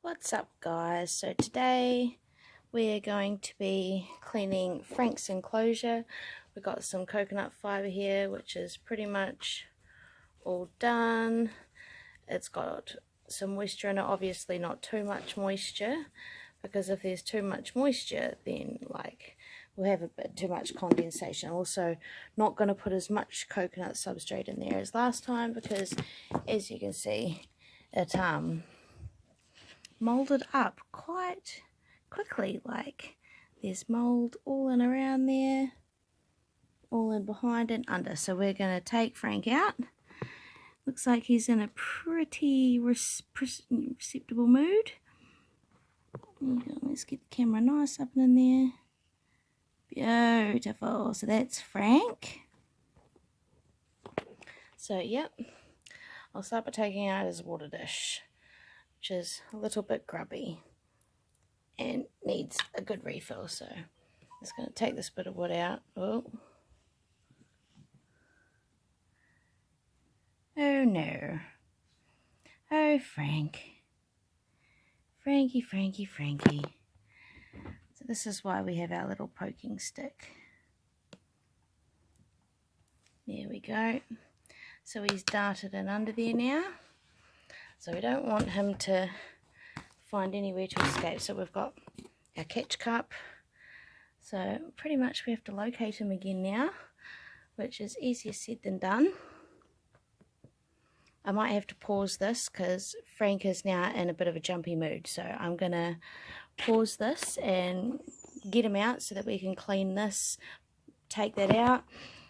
What's up, guys? So today we're going to be cleaning Frank's enclosure. We've got some coconut fibre here, which is pretty much all done. It's got some moisture in it, obviously not too much moisture, because if there's too much moisture then we'll have a bit too much condensation. Also not going to put as much coconut substrate in there as last time, because as you can see it molded up quite quickly. Like, there's mold all in around there, all in behind and under. So we're going to take Frank out. Looks like he's in a pretty receptible mood. Let's get the camera nice up and in there. Beautiful. So that's Frank. So yep, I'll start by taking out his water dish, which is a little bit grubby and needs a good refill. So I'm just going to take this bit of wood out. Oh no. Oh, Frankie. So this is why we have our little poking stick. There we go. So he's darted in under there now. So we don't want him to find anywhere to escape. So we've got our catch cup. So pretty much we have to locate him again now, which is easier said than done. I might have to pause this because Frank is now in a bit of a jumpy mood. So I'm going to pause this and get him out so that we can clean this, take that out.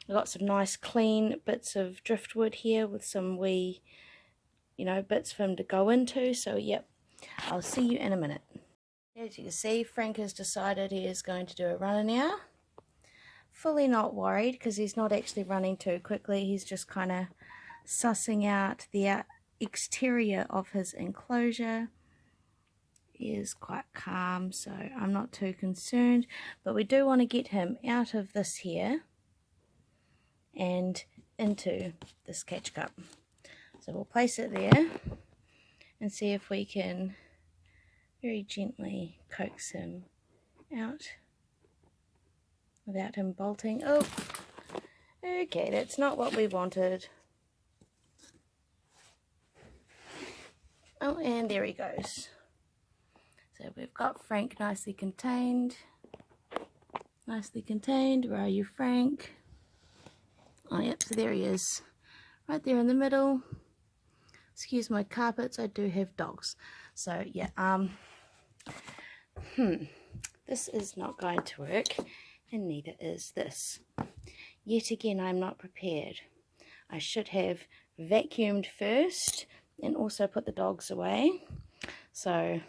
I've got some nice clean bits of driftwood here with some wee, bits for him to go into. So yep, I'll see you in a minute. As you can see, Frank has decided he is going to do a runner now. Fully not worried because he's not actually running too quickly. He's just kind of sussing out the exterior of his enclosure. He is quite calm, so I'm not too concerned. But we do want to get him out of this here and into this catch cup. So we'll place it there and see if we can very gently coax him out without him bolting. Oh, okay, that's not what we wanted. Oh, and there he goes. So we've got Frank nicely contained. Nicely contained. Where are you, Frank? Oh, yep, so there he is. Right there in the middle. Excuse my carpets, I do have dogs. So, yeah, this is not going to work, and neither is this. Yet again, I'm not prepared. I should have vacuumed first and also put the dogs away. So,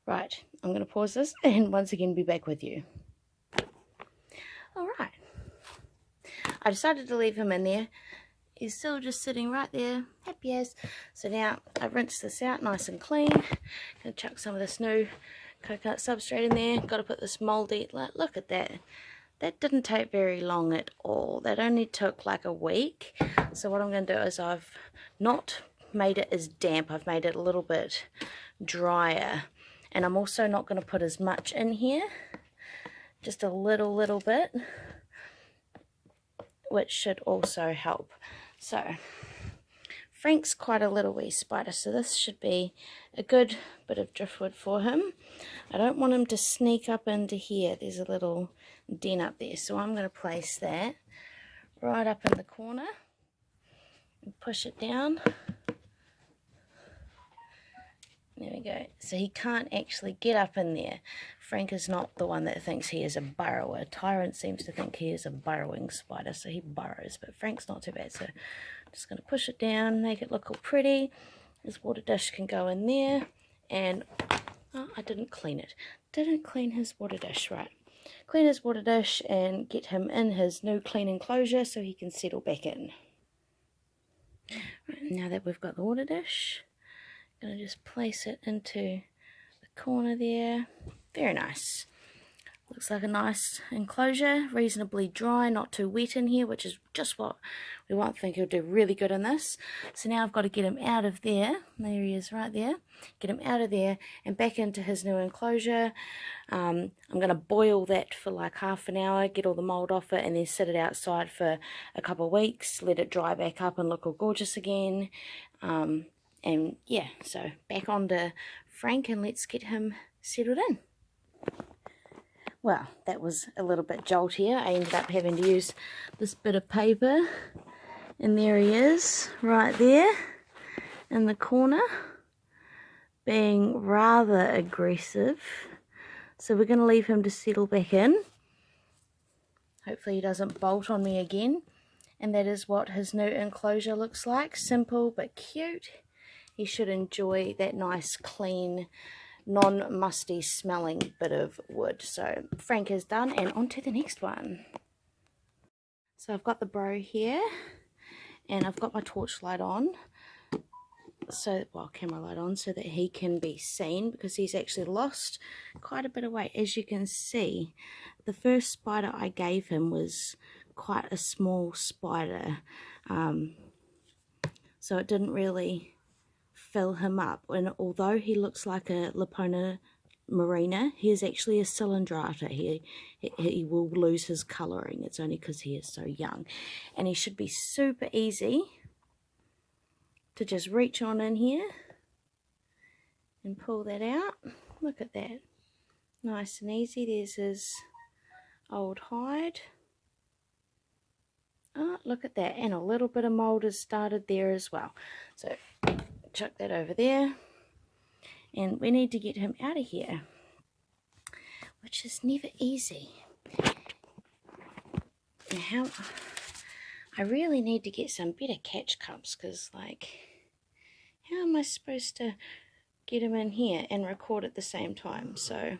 right, I'm going to pause this and once again be back with you. Alright, I decided to leave him in there. He's still just sitting right there, happy as. So now I've rinsed this out nice and clean. Gonna chuck some of this new coconut substrate in there. Got to put this moldy, look at that. That didn't take very long at all. That only took like a week. So what I'm going to do is I've not made it as damp. I've made it a little bit drier. And I'm also not going to put as much in here. Just a little bit. Which should also help. So, Frank's quite a little wee spider, so this should be a good bit of driftwood for him. I don't want him to sneak up into here. There's a little den up there, so I'm going to place that right up in the corner and push it down. There we go. So he can't actually get up in there. Frank is not the one that thinks he is a burrower. Tyrant seems to think he is a burrowing spider, so he burrows. But Frank's not too bad. So I'm just going to push it down, make it look all pretty. His water dish can go in there. And, oh, I didn't clean it. Didn't clean his water dish, right. Clean his water dish and get him in his new clean enclosure so he can settle back in. Right, now that we've got the water dish, going to just place it into the corner there. Very nice. Looks like a nice enclosure, reasonably dry, not too wet in here, which is just what we want. I think he'll do really good in this. So now I've got to get him out of there. There he is right there. Get him out of there and back into his new enclosure. I'm going to boil that for like half an hour, get all the mold off it, and then sit it outside for a couple of weeks, let it dry back up and look all gorgeous again. And yeah, so back on to Frank and let's get him settled in. Well, that was a little bit jolty. I ended up having to use this bit of paper, and there he is right there in the corner, being rather aggressive. So we're going to leave him to settle back in. Hopefully he doesn't bolt on me again. And that is what his new enclosure looks like. Simple but cute. He should enjoy that nice, clean, non-musty smelling bit of wood. So Frank is done, and on to the next one. So I've got the bro here, and I've got my torchlight on, so, well, camera light on, so that he can be seen, because he's actually lost quite a bit of weight. As you can see, the first spider I gave him was quite a small spider, so it didn't really fill him up. And although he looks like a Lapona marina, he is actually a cylindrata. He will lose his colouring. It's only because he is so young, and he should be super easy to just reach on in here and pull that out. Look at that, nice and easy. There's his old hide. Oh, look at that, and a little bit of mould has started there as well. So chuck that over there, and we need to get him out of here, which is never easy. Now, I really need to get some better catch cups, because, like, how am I supposed to get him in here and record at the same time? So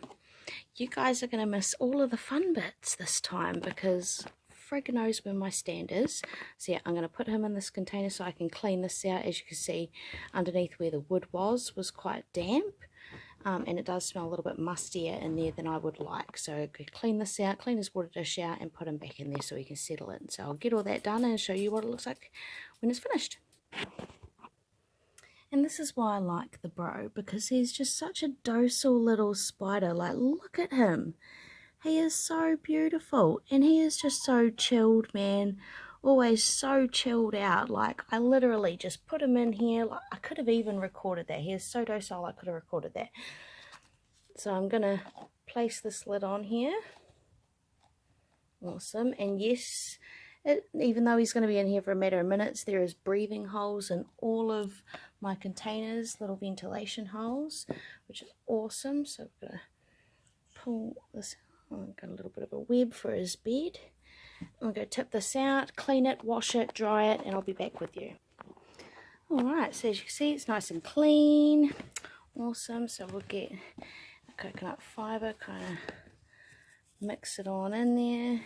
you guys are going to miss all of the fun bits this time, because frig knows where my stand is. So yeah, I'm going to put him in this container so I can clean this out. As you can see, underneath where the wood was quite damp, and it does smell a little bit mustier in there than I would like. So I could clean this out, clean his water dish out, and put him back in there so he can settle in. So I'll get all that done and show you what it looks like when it's finished. And this is why I like the bro, because he's just such a docile little spider. Like, look at him. He is so beautiful, and he is just so chilled, man. Always so chilled out. Like, I literally just put him in here. Like, I could have even recorded that. He is so docile, I could have recorded that. So I'm going to place this lid on here. Awesome. And yes, even though he's going to be in here for a matter of minutes, there is breathing holes in all of my containers, little ventilation holes, which is awesome. So I'm going to pull this. I've got a little bit of a web for his bed. I'm going to tip this out, clean it, wash it, dry it, and I'll be back with you. Alright, so as you can see, it's nice and clean. Awesome. So we'll get a coconut fibre, kind of mix it on in there.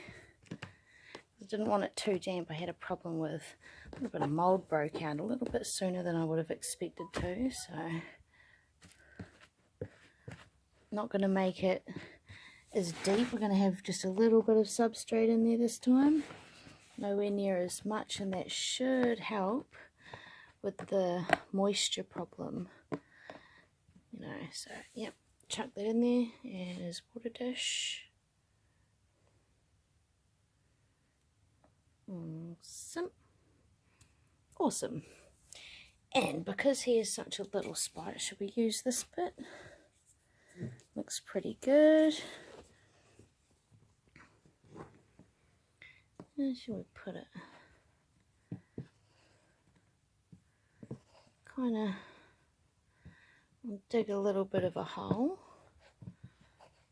I didn't want it too damp. I had a problem with a little bit of mould broke out a little bit sooner than I would have expected to, so not going to make it as deep. We're going to have just a little bit of substrate in there this time, nowhere near as much, and that should help with the moisture problem, you know. So yep, chuck that in there, and his water dish. Awesome. And because he is such a little spider, should we use this bit? Looks pretty good. Where should we put it? Kind of dig a little bit of a hole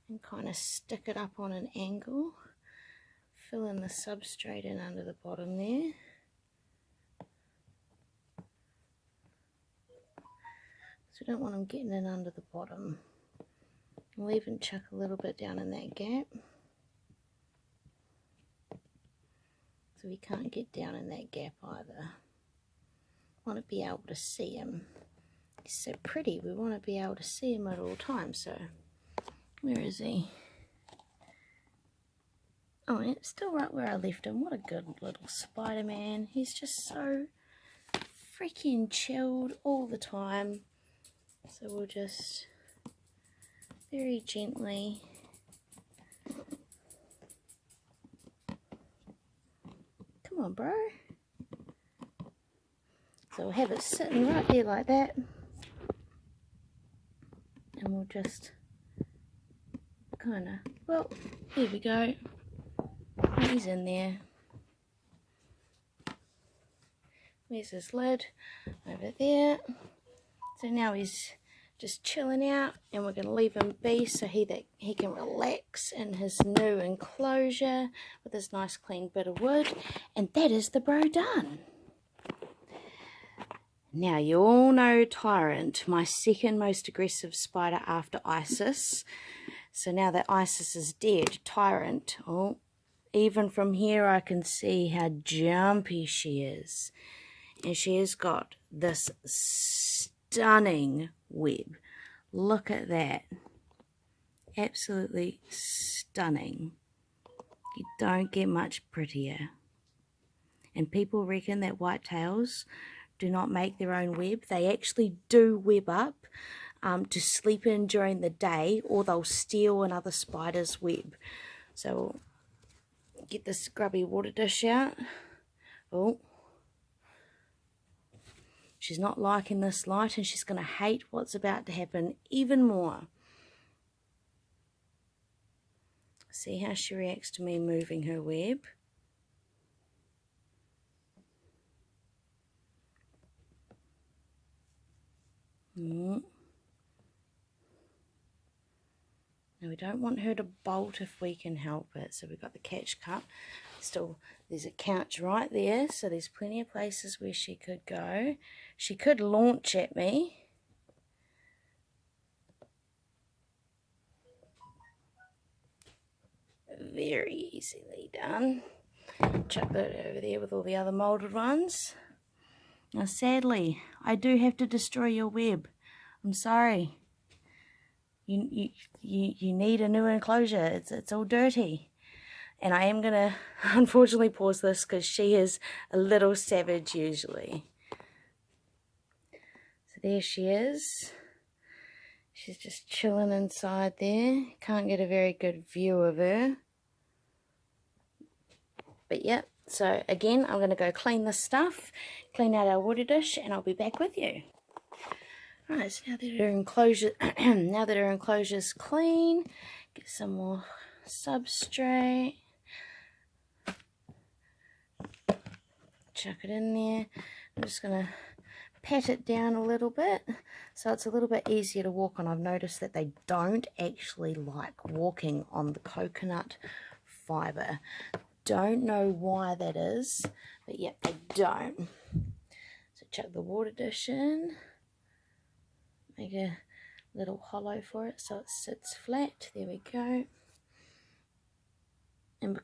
and kind of stick it up on an angle. Fill in the substrate in under the bottom there. So we don't want them getting in under the bottom. We'll even chuck a little bit down in that gap, so we can't get down in that gap either. Want to be able to see him. He's so pretty, we want to be able to see him at all times. So where is he? Oh, and it's still right where I left him. What a good little Spider-Man. He's just so freaking chilled all the time. So we'll just very gently come on, bro. So we'll have it sitting right there like that, and we'll just kind of, well, there we go. He's in there. Where's his lid? Over there. So now he's just chilling out, and we're going to leave him be so he can relax in his new enclosure with this nice clean bit of wood. And that is the bro done. Now you all know Tyrant, my second most aggressive spider after Isis. So now that Isis is dead, Tyrant, oh, even from here I can see how jumpy she is. And she has got this stunning web. Look at that. Absolutely stunning. You don't get much prettier. And people reckon that whitetails do not make their own web. They actually do web up to sleep in during the day, or they'll steal another spider's web. So we'll get this grubby water dish out. Oh, she's not liking this light, and she's going to hate what's about to happen even more. See how she reacts to me moving her web. Now we don't want her to bolt if we can help it. So we've got the catch cup. Still, there's a couch right there, so there's plenty of places where she could go. She could launch at me. Very easily done. Chuck that over there with all the other moulded ones. Now sadly, I do have to destroy your web. I'm sorry. You need a new enclosure. It's all dirty. And I am going to unfortunately pause this because she is a little savage usually. So there she is. She's just chilling inside there. Can't get a very good view of her. But yeah, so again, I'm going to go clean this stuff, clean out our water dish, and I'll be back with you. Right, so now that our enclosure's clean, get some more substrate. Chuck it in there. I'm just going to pat it down a little bit so it's a little bit easier to walk on. I've noticed that they don't actually like walking on the coconut fibre. Don't know why that is, but yep, they don't. So chuck the water dish in, make a little hollow for it so it sits flat. There we go. And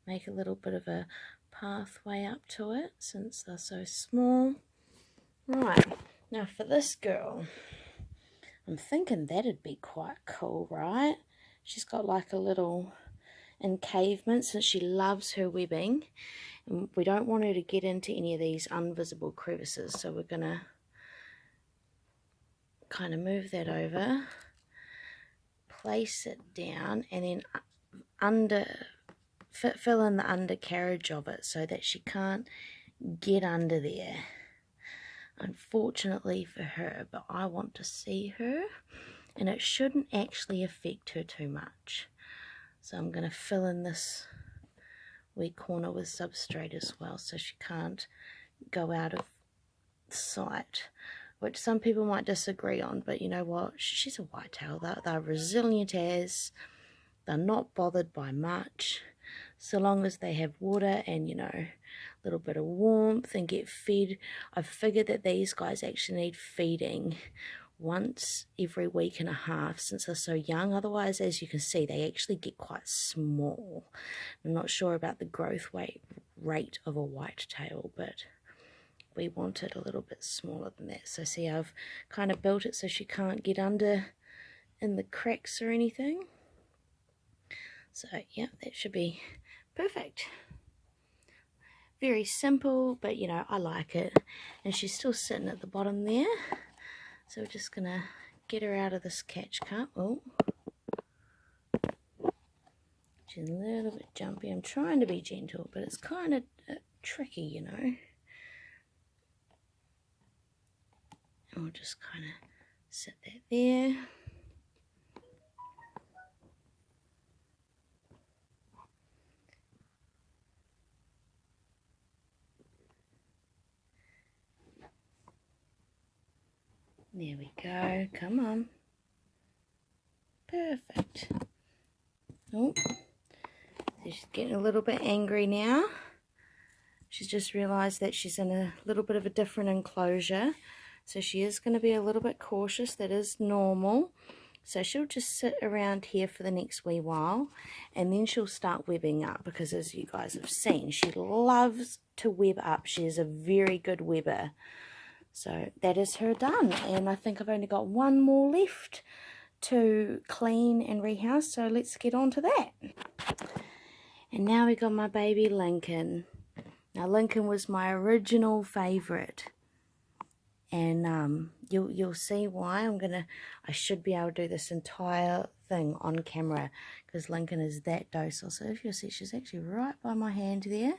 make a little bit of a pathway up to it since they're so small. Right, now for this girl, I'm thinking that'd be quite cool, right? She's got like a little encavement since she loves her webbing, and we don't want her to get into any of these invisible crevices, so we're gonna kind of move that over, place it down, and then fill in the undercarriage of it so that she can't get under there, unfortunately for her. But I want to see her, and it shouldn't actually affect her too much. So I'm going to fill in this wee corner with substrate as well so she can't go out of sight, which some people might disagree on, but you know what, she's a whitetail. They're resilient as, they're not bothered by much, so long as they have water and, you know, a little bit of warmth and get fed. I've figured that these guys actually need feeding once every week and a half since they're so young. Otherwise, as you can see, they actually get quite small. I'm not sure about the growth rate of a whitetail, but we want it a little bit smaller than that. So see, I've kind of built it so she can't get under in the cracks or anything. So yeah, that should be perfect. Very simple, but you know, I like it. And she's still sitting at the bottom there. So we're just gonna get her out of this catch cup. Oh, she's a little bit jumpy. I'm trying to be gentle, but it's kind of tricky, you know. And we'll just kind of sit that there. There we go. Come on. Perfect. Oh, so she's getting a little bit angry now. She's just realized that she's in a little bit of a different enclosure. So she is going to be a little bit cautious. That is normal. So she'll just sit around here for the next wee while. And then she'll start webbing up. Because as you guys have seen, she loves to web up. She is a very good webber. So that is her done. And I think I've only got one more left to clean and rehouse. So let's get on to that. And now we got my baby Lincoln. Now Lincoln was my original favourite, and you'll see why. I should be able to do this entire thing on camera because Lincoln is that docile. So if you'll see, she's actually right by my hand there.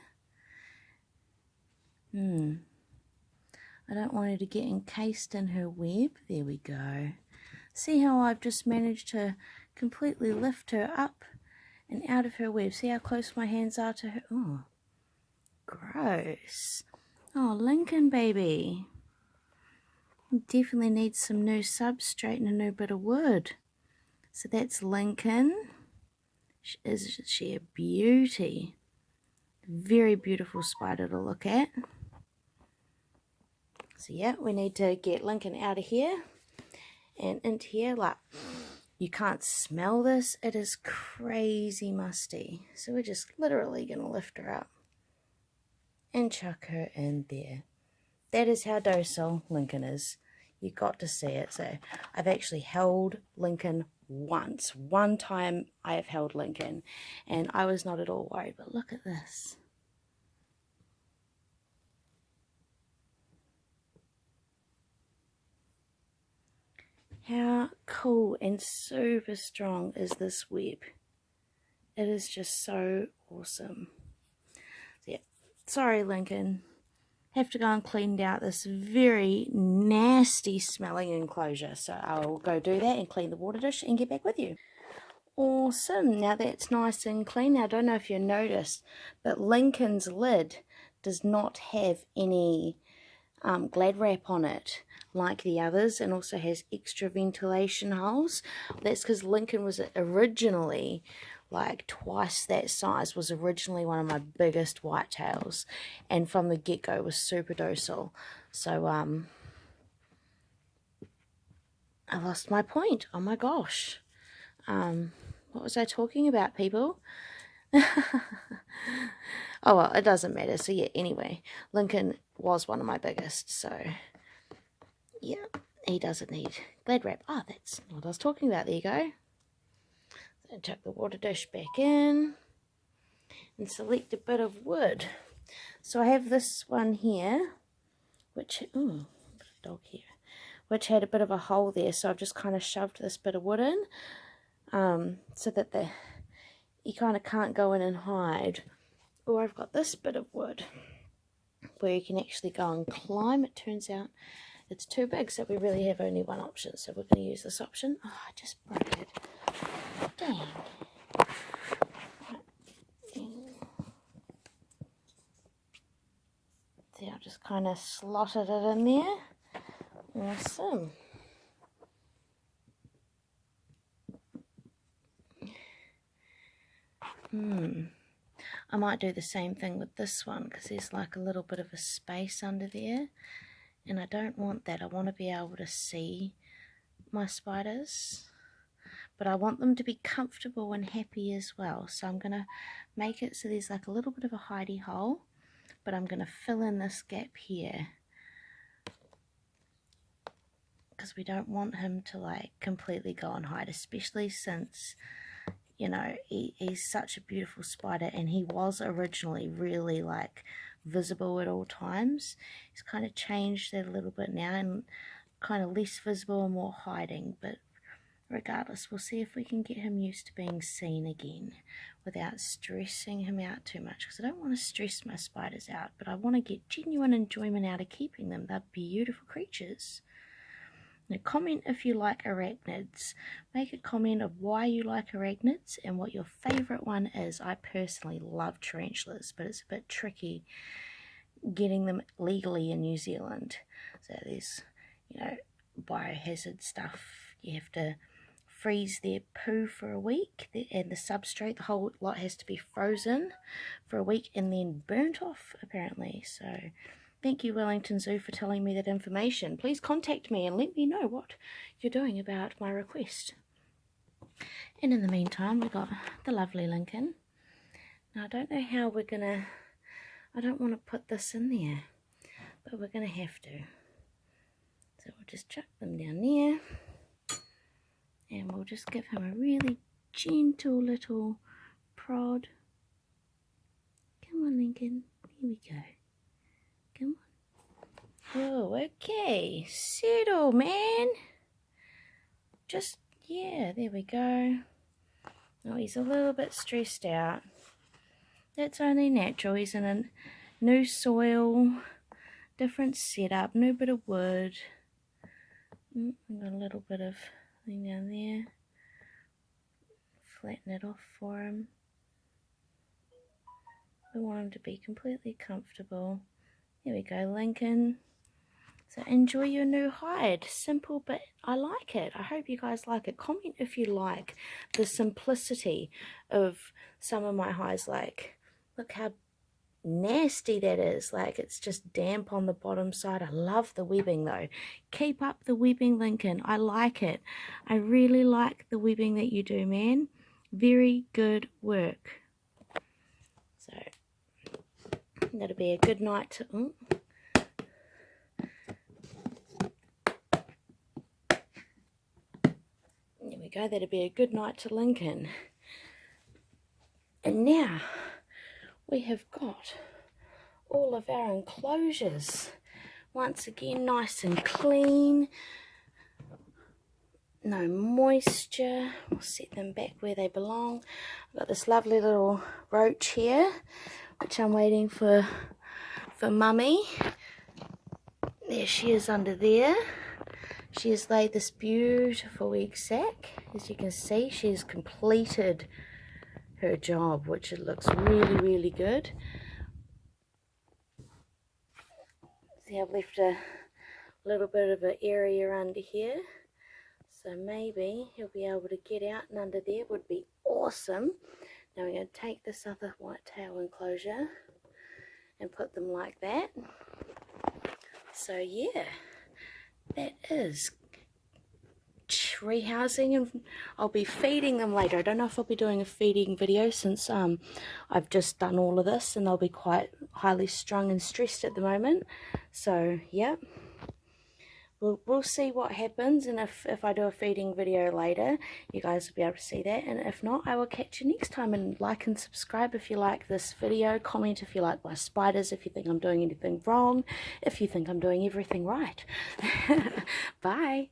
I don't want her to get encased in her web. There we go. See how I've just managed to completely lift her up and out of her web. See how close my hands are to her. Oh, gross. Oh, Lincoln baby. You definitely needs some new substrate and a new bit of wood. So that's Lincoln. Isn't she a beauty? Very beautiful spider to look at. So yeah, we need to get Lincoln out of here and into here. Like, you can't smell this. It is crazy musty. So we're just literally going to lift her up and chuck her in there. That is how docile Lincoln is. You got to see it. So I've actually held Lincoln once. One time I have held Lincoln and I was not at all worried. But look at this. How cool and super strong is this web? It is just so awesome. So yeah, sorry Lincoln. Have to go and clean out this very nasty smelling enclosure. So I'll go do that and clean the water dish and get back with you. Awesome. Now that's nice and clean. Now I don't know if you noticed, but Lincoln's lid does not have any glad wrap on it like the others, and also has extra ventilation holes. That's because Lincoln was originally like twice that size, was originally one of my biggest whitetails, and from the get-go was super docile. So I lost my point. Oh my gosh. What was I talking about, people? Oh well, it doesn't matter. So yeah, anyway, Lincoln was one of my biggest, so yeah, he doesn't need glad wrap. Oh, that's what I was talking about. There you go. So chuck the water dish back in and select a bit of wood. So I have this one here, which, ooh, dog here, which had a bit of a hole there. So I've just kind of shoved this bit of wood in, so that you kind of can't go in and hide. Or I've got this bit of wood where you can actually go and climb. It turns out it's too big, so we really have only one option. So we're going to use this option. Oh, I just broke it. Dang. See, I've just kind of slotted it in there. Awesome. I might do the same thing with this one because there's like a little bit of a space under there, and I don't want that. I want to be able to see my spiders, but I want them to be comfortable and happy as well. So I'm going to make it so there's like a little bit of a hidey hole, but I'm going to fill in this gap here because we don't want him to like completely go and hide, especially since, you know, he's such a beautiful spider, and he was originally really like visible at all times. He's kind of changed that a little bit now and kind of less visible and more hiding, but regardless, we'll see if we can get him used to being seen again without stressing him out too much, because I don't want to stress my spiders out, but I want to get genuine enjoyment out of keeping them. They're beautiful creatures. Now, comment if you like arachnids. Make a comment of why you like arachnids and what your favourite one is. I personally love tarantulas, but it's a bit tricky getting them legally in New Zealand. So there's, you know, biohazard stuff. You have to freeze their poo for a week, and the substrate, the whole lot has to be frozen for a week and then burnt off, apparently. So thank you, Wellington Zoo, for telling me that information. Please contact me and let me know what you're doing about my request. And in the meantime, we've got the lovely Lincoln. Now, I don't know how we're gonna, I don't want to put this in there, but we're gonna have to. So we'll just chuck them down there, and we'll just give him a really gentle little prod. Come on, Lincoln. Here we go. Come on. Oh, okay. Settle, man. Just, yeah, there we go. Oh, he's a little bit stressed out. That's only natural. He's in a new soil, different setup, new bit of wood. I've got a little bit of thing down there. Flatten it off for him. We want him to be completely comfortable. There we go, Lincoln. So enjoy your new hide. Simple, but I like it. I hope you guys like it. Comment if you like the simplicity of some of my hides. Like, look how nasty that is. Like, it's just damp on the bottom side. I love the webbing though. Keep up the webbing, Lincoln. I like it. I really like the webbing that you do, man. Very good work. So that'll be a good night to there we go. That'll be a good night to Lincoln. And now we have got all of our enclosures once again nice and clean, no moisture. We'll set them back where they belong. I've got this lovely little roach here, which I'm waiting for Mummy. There she is under there. She has laid this beautiful egg sac. As you can see, she has completed her job, which it looks really, really good. See, I've left a little bit of an area under here, so maybe he'll be able to get out, and under there would be awesome. Now we're going to take this other whitetail enclosure and put them like that. So yeah, that is rehousing, and I'll be feeding them later. I don't know if I'll be doing a feeding video since I've just done all of this, and they'll be quite highly strung and stressed at the moment. So yeah, we'll see what happens, and if I do a feeding video later, you guys will be able to see that, and if not, I will catch you next time. And like and subscribe if you like this video. Comment if you like my spiders, if you think I'm doing anything wrong, if you think I'm doing everything right. Bye.